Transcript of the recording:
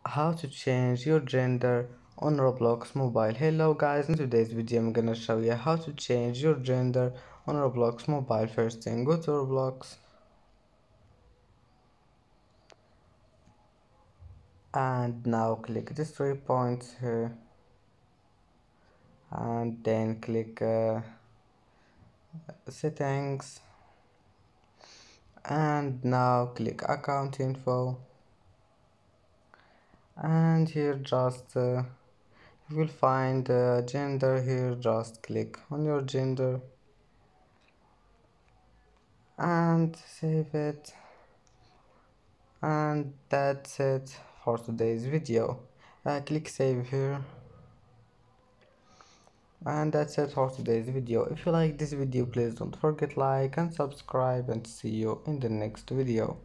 How to change your gender on Roblox mobile. Hello guys, in today's video I'm gonna show you how to change your gender on Roblox mobile. First thing, go to Roblox and now click these 3 points here and then click settings and now click account info and here just you will find gender. Here just click on your gender and save it, and that's it for today's video. Click save here, and that's it for today's video. If you like this video, please don't forget like and subscribe, and see you in the next video.